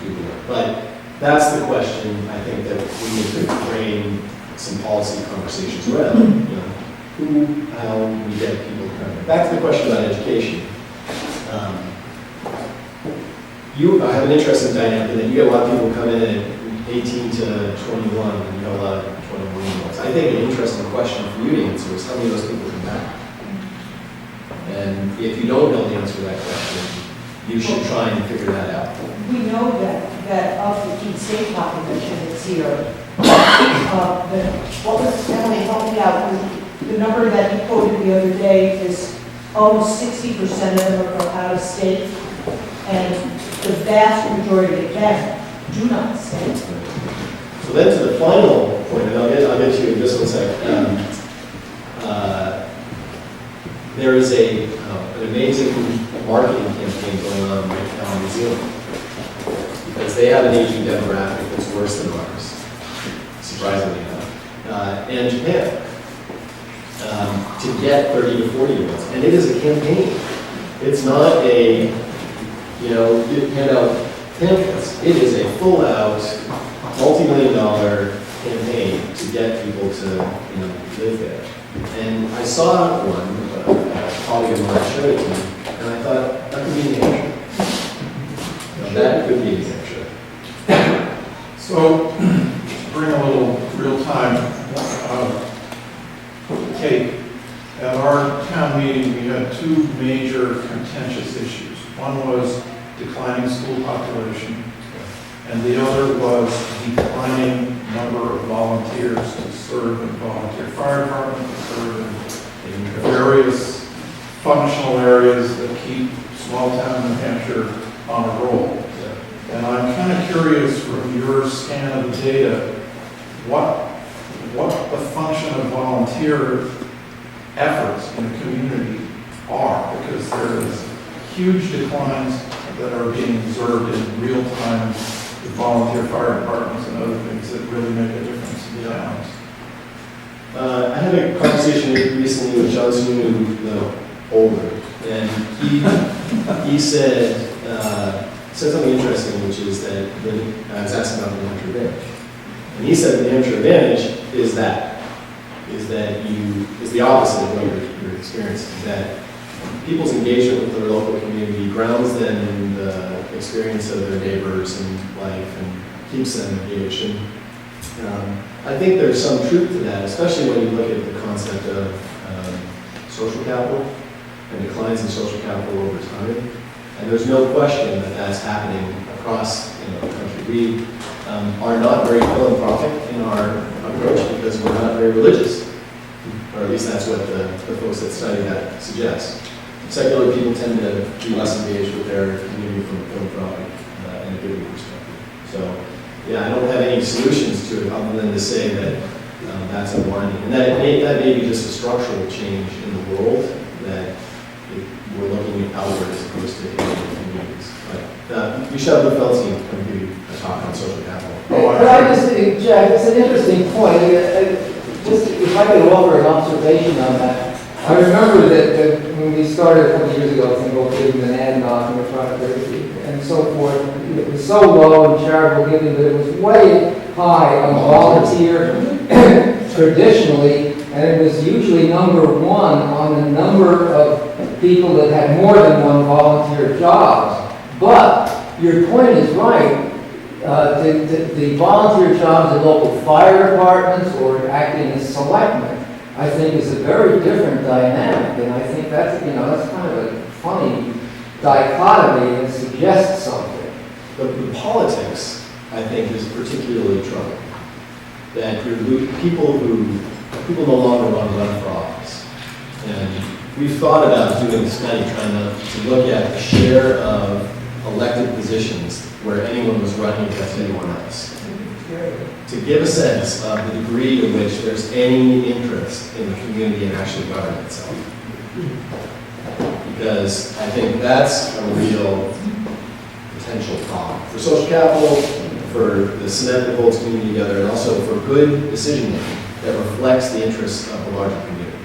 do that. But that's the question I think that we need to frame some policy conversations around. You know, who, how we get people to come. Back to the question about education. I have an interesting dynamic in that you get a lot of people come in at 18 to 21, and you have a lot of 21-year-olds. I think an interesting question for you to answer is how many of those people come back? And if you don't know the answer to that question, you should try and figure that out. We know that of the Keene State population that's here, what was, Emily, help me out, the number that you quoted the other day is almost 60% of them are from out of state, and the vast majority of them do not stay. So then to the final point, and I'll get to you in just one second. There is an amazing marketing campaign going on right now in New Zealand, because they have an aging demographic that's worse than ours, surprisingly enough, and Japan, to get 30 to 40-year-olds. And it is a campaign. It's not a, you hand out pamphlets. It is a full-out, multi-million-dollar campaign to get people to, live there. And I saw one, a colleague of mine showed it to me, and I thought, that could be New Hampshire. That could be New Hampshire. So, to bring a little real-time take, at our town meeting, we had two major contentious issues. One was declining school population, and the other was declining number of volunteers to serve in volunteer fire department, to serve in various functional areas that keep small town New Hampshire on a roll. And I'm kind of curious from your scan of the data, what the function of volunteer efforts in the community are, because there is huge declines that are being observed in real time with volunteer fire departments and other things that really make a difference in the towns. I had a conversation recently with John Sunu, the older, and he said something interesting, which is that I was asking about the New Hampshire Advantage. And he said the New Hampshire Advantage is the opposite of what you're experiencing, that people's engagement with their local community grounds them in the experience of their neighbors and life and keeps them engaged. And I think there's some truth to that, especially when you look at the concept of social capital and declines in social capital over time. And there's no question that that's happening across the country. We are not very philanthropic in our approach because we're not very religious, or at least that's what the folks that study that suggest. Secular people tend to be less engaged with their community from a philanthropic and a giving perspective. So, yeah, I don't have any solutions to it other than to say that that's unwinding. And that may be just a structural change in the world, that we're looking outward as opposed to individual communities. But Michelle Bufelsi can give you a talk on social capital. But I just think, Jack, it's an interesting point. Just if I could offer an observation on that. I remember that when we started a couple of years ago, thinking about giving an ad knock and we're trying to and so forth, it was so low in charitable giving that it was way high on volunteer traditionally, and it was usually number one on the number of people that had more than one volunteer jobs. But your point is right. The volunteer jobs in local fire departments or acting as selectmen, I think, is a very different dynamic, and I think that's kind of a funny dichotomy and suggests something. The politics, I think, is particularly troubling. That people no longer want to run for office, and we've thought about doing this study trying to look at the share of elected positions where anyone was running against anyone else, to give a sense of the degree to which there's any interest in the community and actually governing itself. Because I think that's a real potential problem for social capital, for the cement that holds community together, and also for good decision making that reflects the interests of the larger community.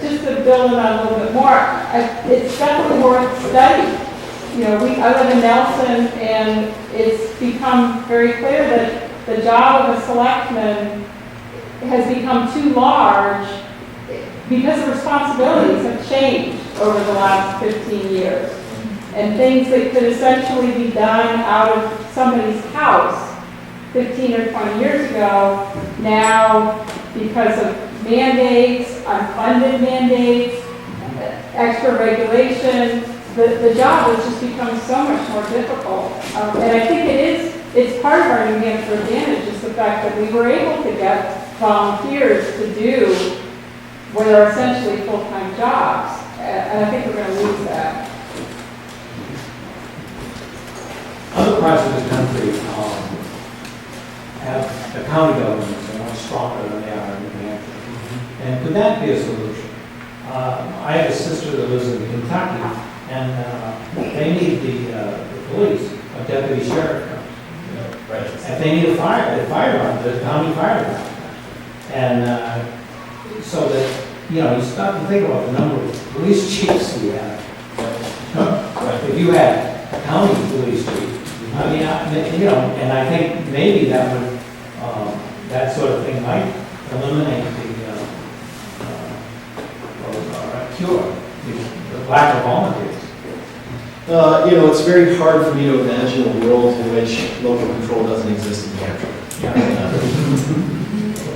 Just to build on a little bit more, it's definitely worth studying. I live in Nelson, and it's become very clear that the job of a selectman has become too large because the responsibilities have changed over the last 15 years. And things that could essentially be done out of somebody's house 15 or 20 years ago, now because of mandates, unfunded mandates, extra regulation, the job has just become so much more difficult. And I think it's part of our New Hampshire advantage is the fact that we were able to get volunteers to do what are essentially full-time jobs. And I think we're going to lose that. Other parts of the country have the county governments that are much stronger than they are in New Hampshire. And could that be a solution? I have a sister that lives in Kentucky, and they need the police, a deputy sheriff comes. Right. And they need a firearm, the county fire department. And so that, you start to think about the number of police chiefs we have. If you had a county police chief, and I think maybe that would, that sort of thing might eliminate or cure the lack of volunteers. It's very hard for me to imagine a world in which local control doesn't exist in New Hampshire.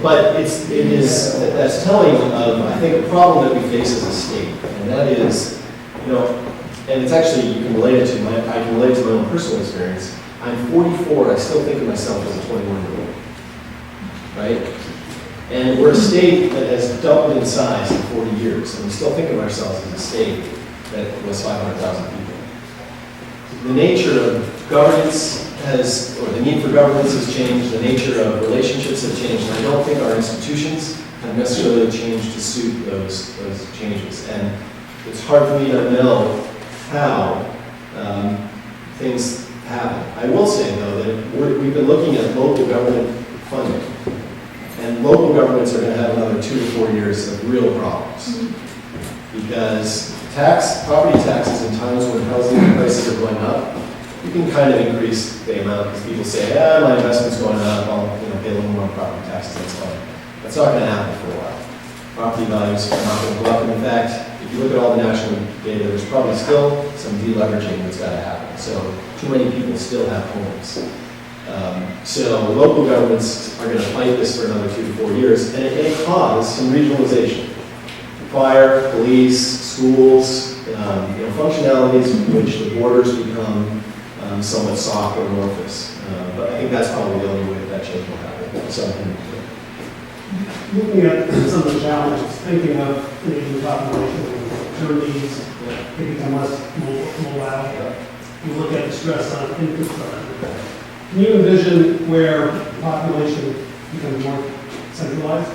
But that's telling of, I think, a problem that we face as a state, and that is, and it's actually, I can relate it to my own personal experience. I'm 44, I still think of myself as a 21-year-old, right? And we're a state that has doubled in size in 40 years, and we still think of ourselves as a state that was 500,000 people. The nature of governance has, or the need for governance has changed, the nature of relationships have changed, and I don't think our institutions have necessarily changed to suit those changes. And it's hard for me to know how things happen. I will say, though, that we've been looking at local government funding, and local governments are going to have another 2 to 4 years of real problems. Because property taxes in times when housing prices are going up, you can kind of increase the amount because people say, my investment's going up, I'll pay a little more property taxes, that's fine. That's not going to happen for a while. Property values are not going to go up. And in fact, if you look at all the national data, there's probably still some deleveraging that's got to happen. So too many people still have homes. So local governments are going to fight this for another 2 to 4 years, and it may cause some regionalization. Fire, police, schools, functionalities in which the borders become somewhat soft or amorphous. But I think that's probably the only way that change will happen. So, looking at some of the challenges, thinking of the aging population, maturities, they become less mobile. You look at the stress on infrastructure. Can you envision where the population becomes more centralized?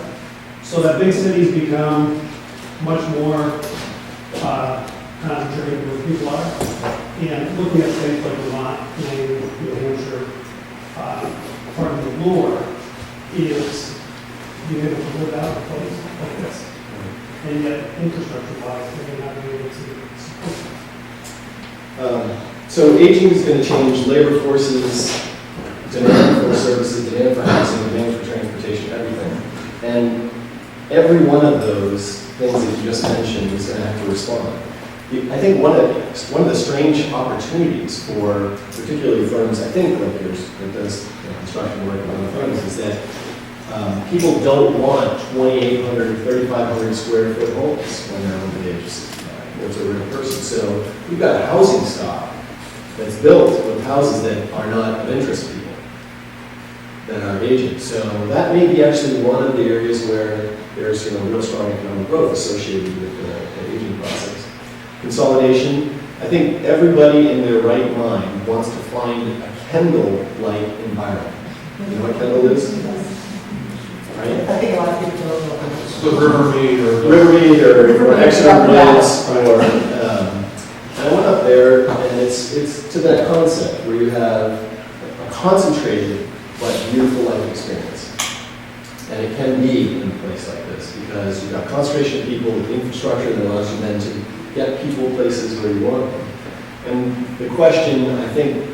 So that big cities become much more concentrated where people are? And looking at states like Vermont, Maine, New Hampshire, part of the lure is being able to live out a place like this. And yet, infrastructure-wise, they're not being able to support. So aging is going to change labor forces, demand for services, demand for housing, demand for transportation, everything. And every one of those things that you just mentioned is going to have to respond. I think one of the strange opportunities for particularly firms, I think like yours, that does construction work and other things, is that people don't want 2,800, 3,500 square foot homes when they're over the age of 65. There's a real person. So we've got a housing stock that's built with houses that are not of interest to people, that are aging. So that may be actually one of the areas where there's real strong economic growth associated with the aging process. Consolidation. I think everybody in their right mind wants to find a Kendall-like environment. You know what Kendall is? Right? I think a lot of people don't know. The Rivermead or Exeter Blitz or I went up there and it's to that concept where you have a concentrated but beautiful life experience. And it can be in a place like this because you've got concentration of people with infrastructure that allows you then to get people places where you want them. And the question, I think,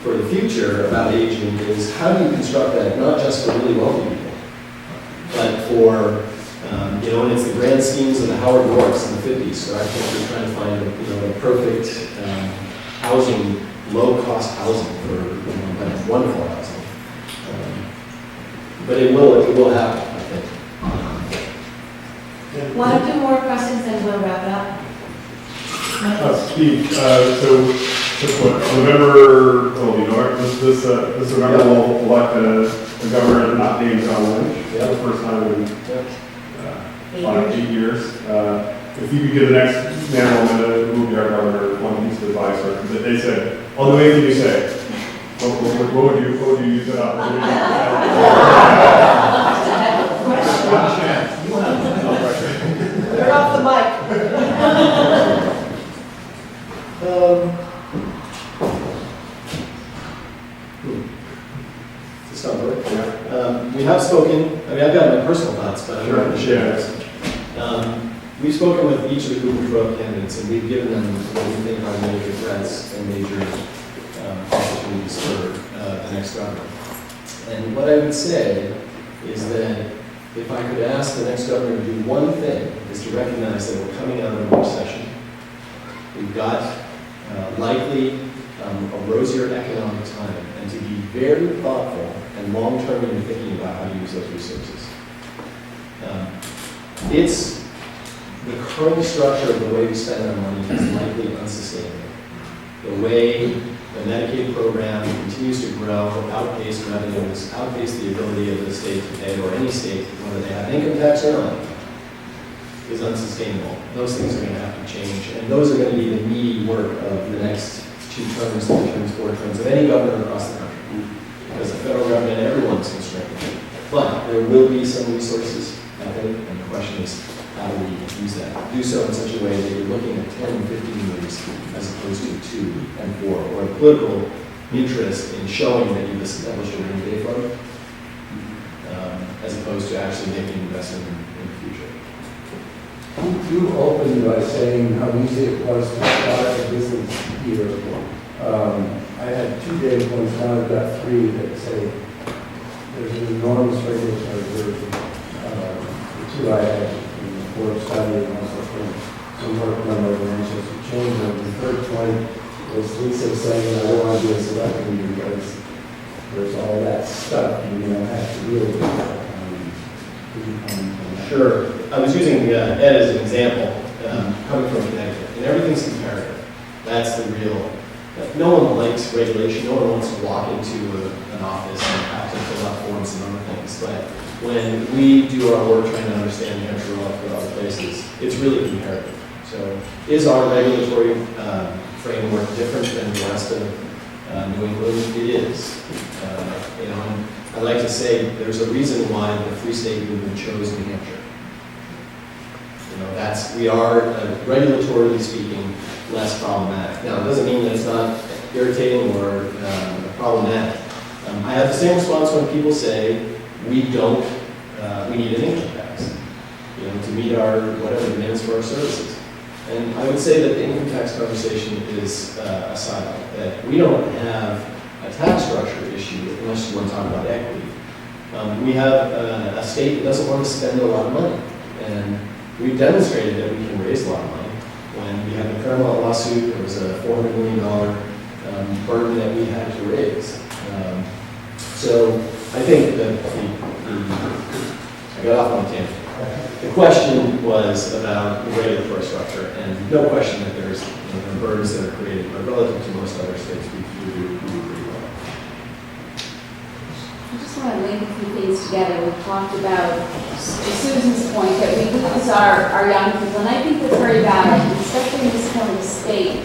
for the future about aging is how do you construct that not just for really wealthy people, but for, and it's the grand schemes of the Howard Yorks in the 50s, where I think we're trying to find the perfect housing, low-cost housing for wonderful housing. But it will happen, I think. One or two more questions and we'll wrap it up. Steve, so November, this November we'll elect a governor not named John Lynch. Yeah. The first time in 8 years. If you could give the next man or woman to move our governor one piece of advice, or that they said, I'll do anything you say. What would you use that opportunity? You're off the mic. It's not work. We have spoken, I've got my personal thoughts, but I'm not going to share this. We've spoken with each of the gubernatorial candidates, and we've given them what we think are major threats and major opportunities for the next governor. And what I would say is that if I could ask the next governor to do one thing, is to recognize that we're coming out of a recession. We've got likely a rosier economic time, and to be very thoughtful and long-term in thinking about how to use those resources. It's the current structure of the way we spend our money is likely unsustainable. The way The Medicaid program continues to grow, outpace revenues, outpace the ability of the state to pay, or any state, whether they have income tax or not, is unsustainable. Those things are going to have to change, and those are going to be the meaty work of the next 2 terms, 3 terms, 4 terms of any governor across the country. Because the federal government, everyone's constrained. But there will be some resources, I think, and the question is, how do we use that? Do so in such a way that you're looking at 10 and 15 years as opposed to 2 and 4, or a political interest in showing that you've established a rainy day fund, as opposed to actually making investment in the future. You opened by saying how easy it was to start a business here. I had 2 data points, now I've got 3 that say there's an enormous regulatory burden. The 2 I had from the board study and also from some work done by the Manchester Chamber. The third point was Lisa saying, I don't want to be a selectman because there's all that stuff you don't have to deal with. Sure. I was using Ed as an example, coming from Connecticut, and everything's comparative. That's the real. No one likes regulation. No one wants to walk into an office and have to fill out forms and other things. But when we do our work trying to understand New Hampshire law for other places, it's really comparative. So, is our regulatory framework different than the rest of New England? It is. And I like to say there's a reason why the Free State Movement chose New Hampshire. We are, regulatorily speaking, less problematic. Now, it doesn't mean that it's not irritating or problematic. I have the same response when people say, we need an income tax, to meet our, whatever demands for our services. And I would say that the income tax conversation is a silo, that we don't have a tax structure issue unless you want to talk about equity. We have a state that doesn't want to spend a lot of money, and we've demonstrated that we can raise a lot of money. When we had the Paramount lawsuit, there was a $400 million burden that we had to raise. So I think that I got off on a tangent. The question was about the regulatory structure, and no question that there's burdens that are created, but relative to most other states, we do pretty well. I just want to link a few things together. We've talked about, to Susan's point, that we lose our young people, and I think that's very valid, especially in this kind of state.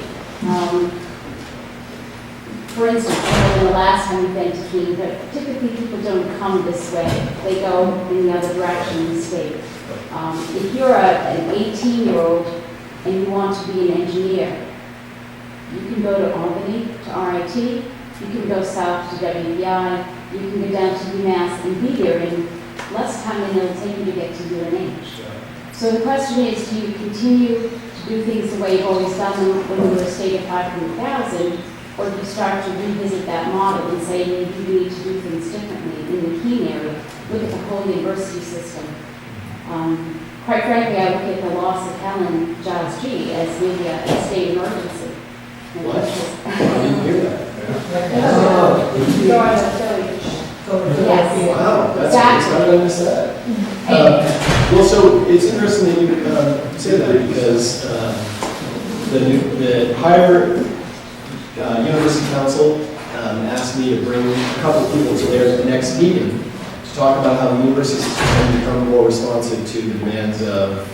For instance, I know the last time we've been to Keene, but typically people don't come this way. They go in the other direction in the state. If you're an 18-year-old and you want to be an engineer, you can go to Albany, to RIT, you can go south to WPI, you can go down to UMass and be there in less time than it'll take you to get to UNH. So the question is, do you continue to do things the way you've always done them when you were a state of 500,000, or do you start to revisit that model and say, maybe we need to do things differently in the Keene area, look at the whole university system. Quite frankly, I look at the loss of Helen Giles G as maybe a state emergency. What? I didn't hear that. Yes. Wow, that's Exactly. how did I miss that? Well, so it's interesting that you say that because the higher University Council asked me to bring a couple of people to their next meeting to talk about how the university system can become more responsive to the demands of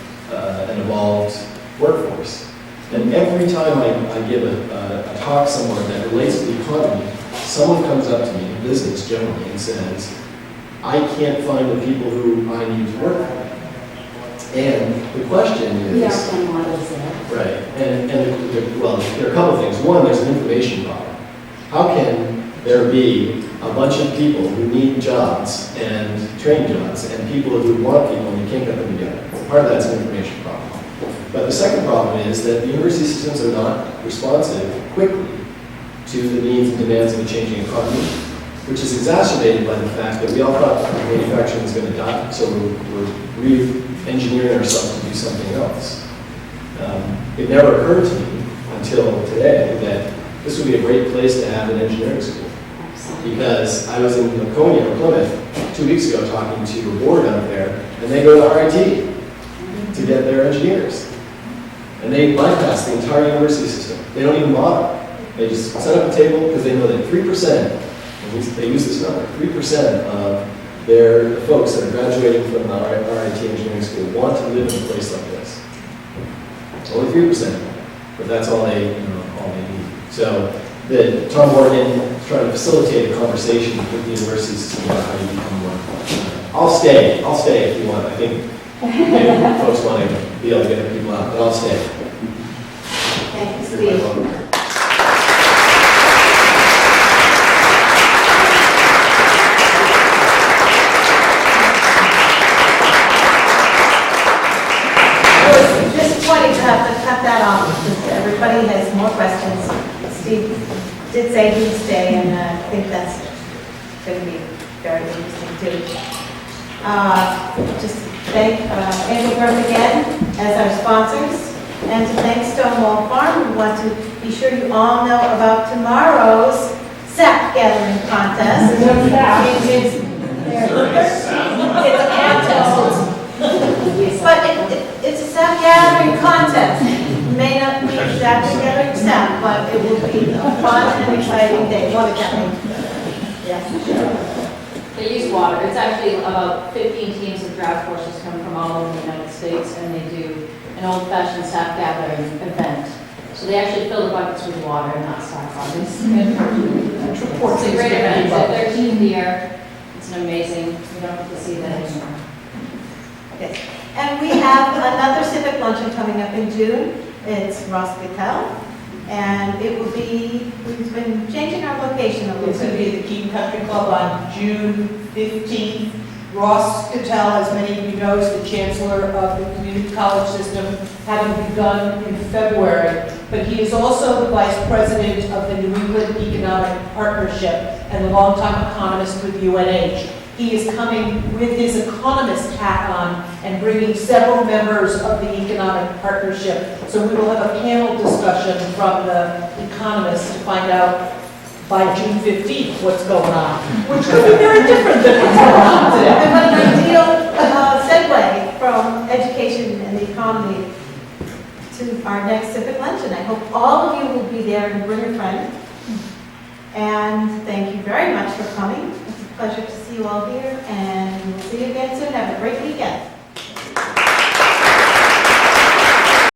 an evolved workforce. And every time I give a talk somewhere that relates to the economy, someone comes up to me in business generally and says, I can't find the people who I need to work for. And the question is... We are playing models there. Right, well, there are a couple of things. One, there's an information problem. How can there be a bunch of people who need jobs and trained jobs and people who want people and you can't get them together? Part of that's an information problem. But the second problem is that the university systems are not responsive quickly to the needs and demands of a changing economy, which is exacerbated by the fact that we all thought manufacturing was going to die, so we're re-engineering ourselves to do something else. It never occurred to me until today that this would be a great place to have an engineering school. Because I was in Laconia or Plymouth 2 weeks ago talking to a board out there, and they go to RIT to get their engineers. And they bypass the entire university system. They don't even bother. They just set up a table because they know that 3%, they use this number, 3% of the folks that are graduating from the RIT engineering school want to live in a place like this. Only 3%, but that's all they need. So Tom Morgan is trying to facilitate a conversation with the universities about how you become more. I'll stay if you want. I think maybe folks want to be able to get people out, but I'll stay. Thank you, Steve. To have to cut that off, because everybody has more questions. Steve did say he'd stay, and I think that's going to be very interesting too. Just thank Engelberg again as our sponsors, and to thank Stonewall Farm. We want to be sure you all know about tomorrow's sap gathering contest. It's a contest. But it's a sap gathering contest. It may not be exactly gathering sap, but it will be a fun and exciting day. What a gathering. Yeah. They use water. It's actually about 15 teams of draft horses come from all over the United States, and they do an old-fashioned sap gathering event. So they actually fill the buckets with water, not sap, obviously. It's a great event. It's their 13th year. It's an amazing. We don't have to see that anymore. Okay. And we have another Civic Luncheon coming up in June. It's Ross Gattel. And it will be, we've been changing our location a little It's going to bit. be at the Keene Country Club on June 15th. Ross Gattel, as many of you know, is the chancellor of the community college system, having begun in February. But he is also the vice president of the New England Economic Partnership and a longtime economist with UNH. He is coming with his economist hat on and bringing several members of the Economic Partnership. So we will have a panel discussion from the economists to find out by June 15th what's going on, which could be very different than what's going on today. And what an ideal segue from education and the economy to our next Civic Luncheon. I hope all of you will be there and bring a friend. And thank you very much for coming. It's a pleasure to see you all here. And